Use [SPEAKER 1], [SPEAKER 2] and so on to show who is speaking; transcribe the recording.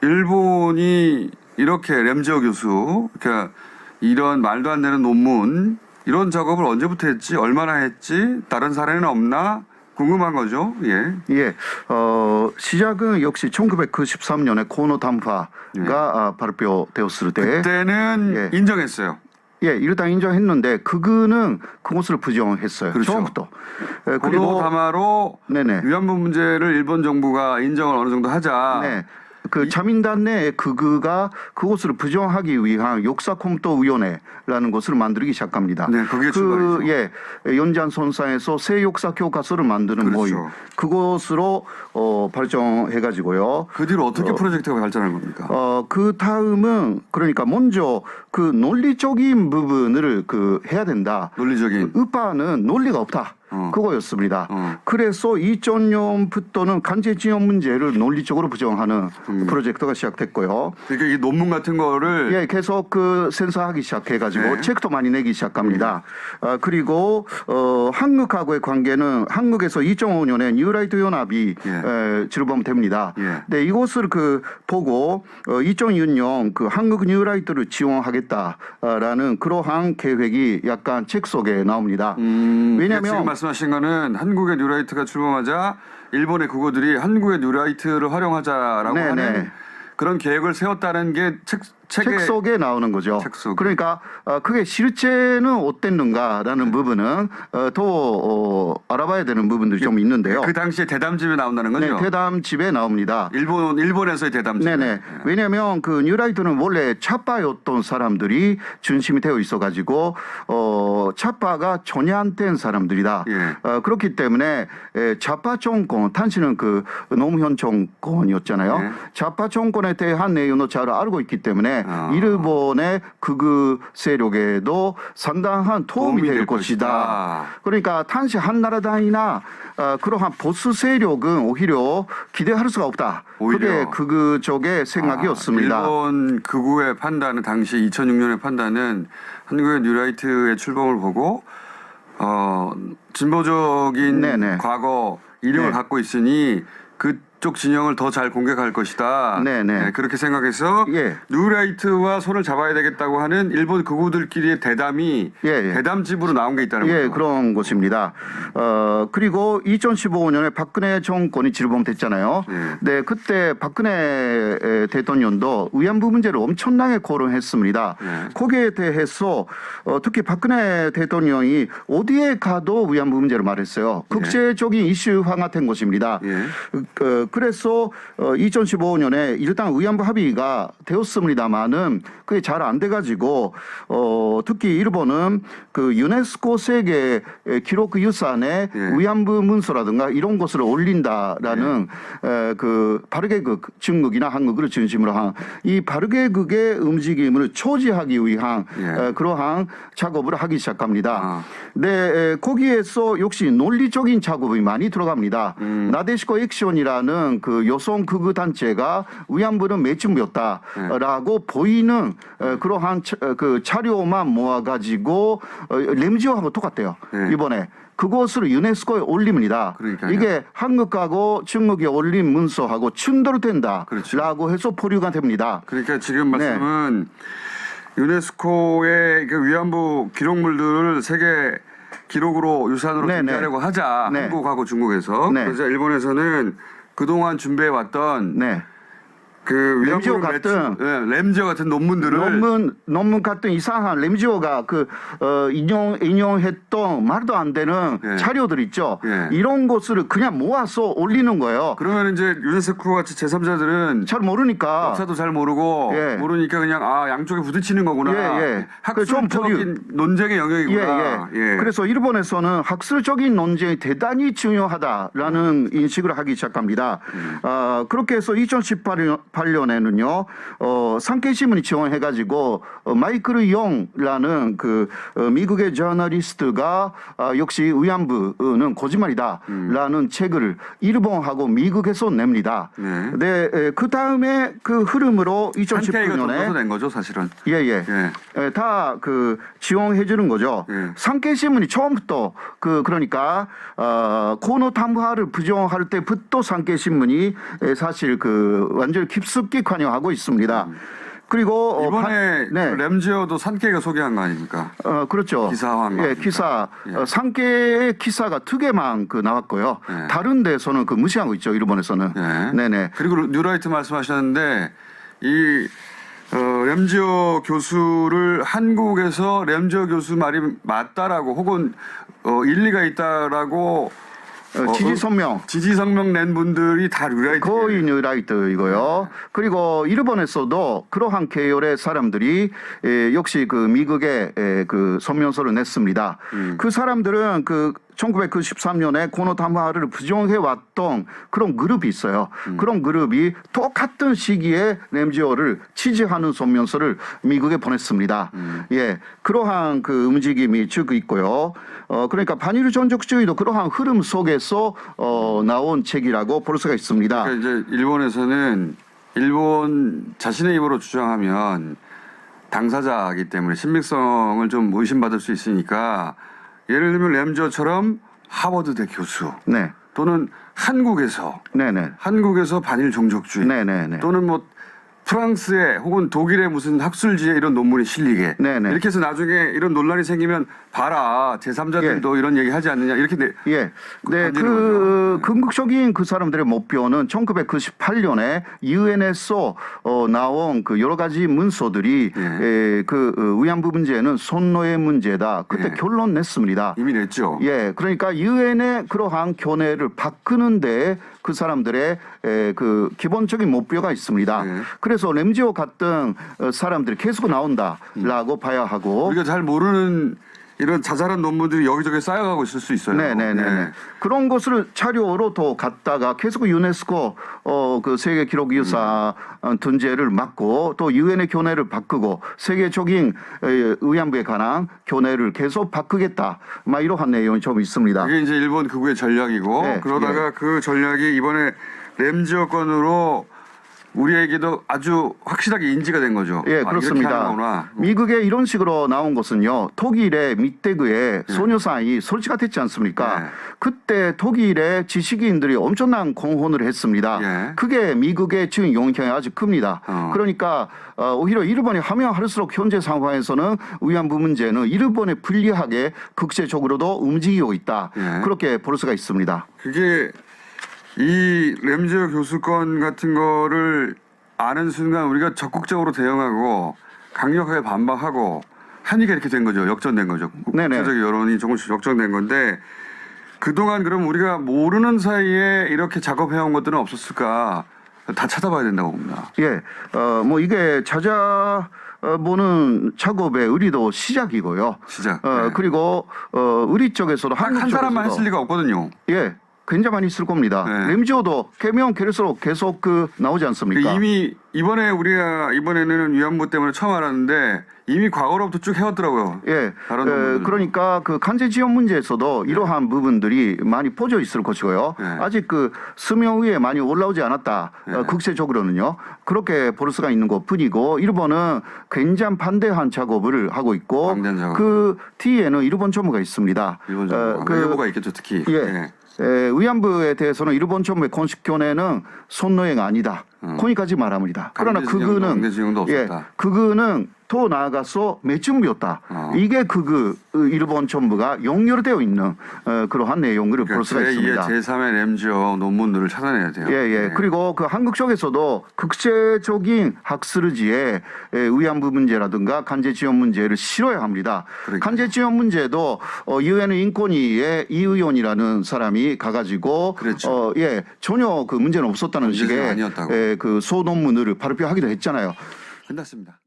[SPEAKER 1] 일본이 이렇게 램지어 교수, 그러니까 이런 말도 안 되는 논문, 이런 작업을 언제부터 했지? 얼마나 했지? 다른 사례는 없나? 궁금한 거죠. 예.
[SPEAKER 2] 예. 시작은 역시 1993년에 코노 담파가 발표되었을 때
[SPEAKER 1] 그때는
[SPEAKER 2] 예.
[SPEAKER 1] 인정했어요.
[SPEAKER 2] 예, 일단 인정했는데 그는 그것을 부정했어요.
[SPEAKER 1] 그렇죠.
[SPEAKER 2] 처음부터.
[SPEAKER 1] 그리고 담화로
[SPEAKER 2] 네네.
[SPEAKER 1] 위안부 문제를 일본 정부가 인정을 어느 정도 하자.
[SPEAKER 2] 네. 그 자민당 내에 그가 그것을 부정하기 위한 역사검토위원회라는 것을 만들기 시작합니다.
[SPEAKER 1] 네, 그게 출발이죠.
[SPEAKER 2] 예, 연장선상에서 새 역사 교과서를 만드는
[SPEAKER 1] 그렇죠.
[SPEAKER 2] 모임. 그것으로 발전해가지고요.
[SPEAKER 1] 그 뒤로 어떻게 프로젝트가 발전한 겁니까?
[SPEAKER 2] 그 다음은 그러니까 먼저 그 논리적인 부분을 해야 된다.
[SPEAKER 1] 논리적인.
[SPEAKER 2] 의파는 논리가 없다. 그거였습니다. 그래서 2000년부터는 간제징용 문제를 논리적으로 부정하는 프로젝트가 시작됐고요.
[SPEAKER 1] 그러니까 이 논문 같은 거를
[SPEAKER 2] 예, 계속 센서하기 시작해가지고
[SPEAKER 1] 네.
[SPEAKER 2] 책도 많이 내기 시작합니다. 그리고 한국하고의 관계는 한국에서 2005년에 뉴라이트 연합이 출범됩니다.
[SPEAKER 1] 예.
[SPEAKER 2] 네, 이것을 보고 2006년 한국 뉴라이트를 지원하겠다라는 그러한 계획이 약간 책 속에 나옵니다. 왜냐하면
[SPEAKER 1] 지금 말씀하신 거는 한국의 뉴라이트가 출범하자 일본의 국어들이 한국의 뉴라이트를 활용하자라고
[SPEAKER 2] 네네.
[SPEAKER 1] 하는 그런 계획을 세웠다는 게
[SPEAKER 2] 책 속에 나오는 거죠.
[SPEAKER 1] 책 속에.
[SPEAKER 2] 그러니까 그게 실제는 어땠는가라는 부분은 더 알아봐야 되는 부분들이 좀 있는데요.
[SPEAKER 1] 그 당시에 대담집에 나온다는 거죠?
[SPEAKER 2] 네, 대담집에 나옵니다.
[SPEAKER 1] 일본에서의 대담집.
[SPEAKER 2] 네네. 왜냐하면 뉴라이트는 원래 차파였던 사람들이 중심이 되어 있어가지고 차파가 전혀 안 된 사람들이다.
[SPEAKER 1] 예.
[SPEAKER 2] 그렇기 때문에 좌파 정권, 당시는 노무현 정권이었잖아요.
[SPEAKER 1] 예.
[SPEAKER 2] 좌파 정권에 대한 내용을 잘 알고 있기 때문에 일본의 극우 세력에도 상당한 도움이 될 것이다. 그러니까 당시 한나라당이나 그러한 보수 세력은 오히려 기대할 수가 없다. 그게 극우 쪽의 생각이었습니다.
[SPEAKER 1] 일본 극우의 판단은 당시 2006년의 판단은 한국의 뉴라이트의 출범을 보고 진보적인
[SPEAKER 2] 네네.
[SPEAKER 1] 과거 이력을
[SPEAKER 2] 네.
[SPEAKER 1] 갖고 있으니 그쪽 진영을 더 잘 공격할 것이다.
[SPEAKER 2] 네네.
[SPEAKER 1] 네, 그렇게 생각해서
[SPEAKER 2] 예.
[SPEAKER 1] 뉴라이트와 손을 잡아야 되겠다고 하는 일본 극우들끼리의 대담이
[SPEAKER 2] 예.
[SPEAKER 1] 대담집으로 나온 게 있다는
[SPEAKER 2] 예,
[SPEAKER 1] 거죠.
[SPEAKER 2] 그런 것입니다. 그리고 2015년에 박근혜 정권이 출범됐잖아요. 네, 그때 박근혜 대통령도 위안부 문제를 엄청나게 거론했습니다. 거기에 대해서 특히 박근혜 대통령이 어디에 가도 위안부 문제를 말했어요. 국제적인 이슈화가 된 것입니다. 그래서 2015년에 일단 위안부 합의가 되었습니다만은 그게 잘 안 돼가지고 특히 일본은 유네스코 세계 기록 유산에 위안부 문서라든가 이런 것을 올린다라는 바르게극 중국이나 한국을 중심으로 한 이 바르게극의 움직임을 초지하기 위한 그러한 작업을 하기 시작합니다. 네, 거기에서 역시 논리적인 작업이 많이 들어갑니다. 나데시코 액션이라는 여성 극우 단체가 위안부는 매춘부였다라고 보이는 그러한 자료만 모아가지고 램지오하고 똑같대요. 이번에. 그것을 유네스코에 올립니다.
[SPEAKER 1] 그러니까요.
[SPEAKER 2] 이게 한국하고 중국이 올린 문서하고 충돌된다라고
[SPEAKER 1] 그렇죠.
[SPEAKER 2] 해서 보류가 됩니다.
[SPEAKER 1] 그러니까 지금 말씀은 유네스코의 위안부 기록물들을 세계 기록으로 유산으로 등재하려고 하자. 한국하고 중국에서. 그래서 일본에서는 그동안 준비해 왔던
[SPEAKER 2] 램지오 같은
[SPEAKER 1] 램지오 같은 논문들을
[SPEAKER 2] 논문 같은 이상한 램지오가 인용했던 말도 안 되는 자료들 있죠. 이런 것을 그냥 모아서 올리는 거예요.
[SPEAKER 1] 그러면 이제 유네스코 같이 제3자들은
[SPEAKER 2] 잘 모르니까
[SPEAKER 1] 역사도 잘 모르고 모르니까 그냥 양쪽에 부딪히는 거구나. 학술적인 논쟁의 영역이구나.
[SPEAKER 2] 그래서 일본에서는 학술적인 논쟁이 대단히 중요하다라는 인식을 하기 시작합니다. 그렇게 해서 2018년에는요, 산케이신문이 지원해가지고 마이클 용라는 미국의 저널리스트가 역시 위안부는 거짓말이다라는 책을 일본하고 미국에서 냅니다. 네, 그 다음에 흐름으로 2019년에
[SPEAKER 1] 낸 거죠, 사실은.
[SPEAKER 2] 다 지원해주는 거죠. 산케이신문이 처음부터 그러니까 코노 담화를 부정할 때부터 산케이신문이 사실 완전히 깊숙이 관여하고 있습니다. 그리고
[SPEAKER 1] 이번에
[SPEAKER 2] 네.
[SPEAKER 1] 램지어도 산케이가 소개한 거 아닙니까?
[SPEAKER 2] 그렇죠.
[SPEAKER 1] 기사화한 거
[SPEAKER 2] 예,
[SPEAKER 1] 아닙니까?
[SPEAKER 2] 기사
[SPEAKER 1] 예.
[SPEAKER 2] 상계의 기사가 2개만 나왔고요.
[SPEAKER 1] 예.
[SPEAKER 2] 다른 데서는 무시하고 있죠. 일본에서는.
[SPEAKER 1] 예.
[SPEAKER 2] 네네.
[SPEAKER 1] 그리고 뉴라이트 말씀하셨는데 이 램지어 교수를 한국에서 램지어 교수 말이 맞다라고 혹은 일리가 있다라고
[SPEAKER 2] 지지 성명
[SPEAKER 1] 낸 분들이 다 뉴라이트.
[SPEAKER 2] 거의 뉴라이트이고요. 그리고 일본에서도 그러한 계열의 사람들이 역시 미국의 성명서를 냈습니다. 그 사람들은 1993년에 고노타마를 부정해 왔던 그런 그룹이 있어요. 그런 그룹이 똑같은 시기에 램지어를 지지하는 성명서를 미국에 보냈습니다. 예, 그러한 움직임이 쭉 있고요. 그러니까 반일 전적주의도 그러한 흐름 속에서 나온 책이라고 볼 수가 있습니다.
[SPEAKER 1] 그러니까 이제 일본에서는 일본 자신의 입으로 주장하면 당사자이기 때문에 신빙성을 좀 의심받을 수 있으니까 예를 들면 램지어처럼 하버드대 교수
[SPEAKER 2] 네.
[SPEAKER 1] 또는 한국에서 반일 종족주의
[SPEAKER 2] 네네네.
[SPEAKER 1] 또는 뭐 프랑스의 혹은 독일의 무슨 학술지에 이런 논문이 실리게
[SPEAKER 2] 네네.
[SPEAKER 1] 이렇게 해서 나중에 이런 논란이 생기면 봐라 제3자들도 이런 얘기 하지 않느냐 이렇게
[SPEAKER 2] 네, 궁극적인 그 사람들의 목표는 1998년에 유엔에서 나온 여러 가지 문서들이 위안부 문제는 손노의 문제다. 그때 결론 냈습니다.
[SPEAKER 1] 이미 냈죠.
[SPEAKER 2] 예, 그러니까 유엔의 그러한 견해를 바꾸는데 그 사람들의 기본적인 목표가 있습니다. 그래서 램지어 같은 사람들이 계속 나온다라고 봐야 하고
[SPEAKER 1] 우리가 잘 모르는 이런 자잘한 논문들이 여기저기 쌓여가고 있을 수 있어요.
[SPEAKER 2] 네네네. 그런 것을 자료로 또 갖다가 계속 유네스코 세계 기록 유산 등재를 막고 또 유엔의 견해를 바꾸고 세계적인 위안부에 관한 견해를 계속 바꾸겠다. 막 이러한 내용이 좀 있습니다.
[SPEAKER 1] 이게 이제 일본 극우의 전략이고 그러다가 그 전략이 이번에 램지어 건으로 우리에게도 아주 확실하게 인지가 된 거죠.
[SPEAKER 2] 예, 그렇습니다. 미국에 이런 식으로 나온 것은요. 독일의 밑대구에 소녀상이 설치가 됐지 않습니까? 그때 독일의 지식인들이 엄청난 공헌을 했습니다. 그게 미국의 지금 영향이 아주 큽니다. 그러니까 오히려 일본이 하면 할수록 현재 상황에서는 위안부 문제는 일본에 불리하게 국제적으로도 움직이고 있다. 그렇게 볼 수가 있습니다.
[SPEAKER 1] 그게 이 램지어 교수건 같은 거를 아는 순간 우리가 적극적으로 대응하고 강력하게 반박하고 하니까 이렇게 된 거죠. 역전된 거죠. 국제적 여론이 조금씩 역전된 건데 그동안 그럼 우리가 모르는 사이에 이렇게 작업해온 것들은 없었을까? 다 찾아봐야 된다고 봅니다.
[SPEAKER 2] 예, 이게 찾아보는 작업의 의리도 시작이고요. 그리고 의리 쪽에서도
[SPEAKER 1] 한 사람만 했을 리가 없거든요.
[SPEAKER 2] 예. 굉장히 많이 있을 겁니다. 램지어도 개명 계속 나오지 않습니까?
[SPEAKER 1] 이미 이번에는 위안부 때문에 처음 알았는데 이미 과거로부터 쭉 해왔더라고요.
[SPEAKER 2] 예. 그러니까 간제 지원 문제에서도 이러한 부분들이 많이 퍼져 있을 것이고요. 아직 수명 위에 많이 올라오지 않았다. 국제적으로는요. 그렇게 볼 수가 있는 것 뿐이고 일본은 굉장히 반대한 작업을 하고 있고 그 뒤에는 일본 전무가 있습니다.
[SPEAKER 1] 일본 전무가 일부가 있겠죠, 특히.
[SPEAKER 2] 위안부에 대해서는 일본 정부의 공식 견해는 손노예가 아니다. 거기까지 말합니다. 그러나 그거는 더 나아가서 매춘부였다. 이게 일본 정부가 연결되어 있는 그러한 내용을 볼 수가 있습니다.
[SPEAKER 1] 제3의 램지어 논문들을 찾아내야 돼요.
[SPEAKER 2] 그리고 한국 쪽에서도 국제적인 학술지에 위안부 문제라든가 간제 지원 문제를 실어야 합니다. 간제 지원 문제도 유엔 인권위의 이 의원이라는 사람이 가가지고 전혀 문제는 없었다는 식의 소논문을 발표하기도 했잖아요.
[SPEAKER 1] 끝났습니다.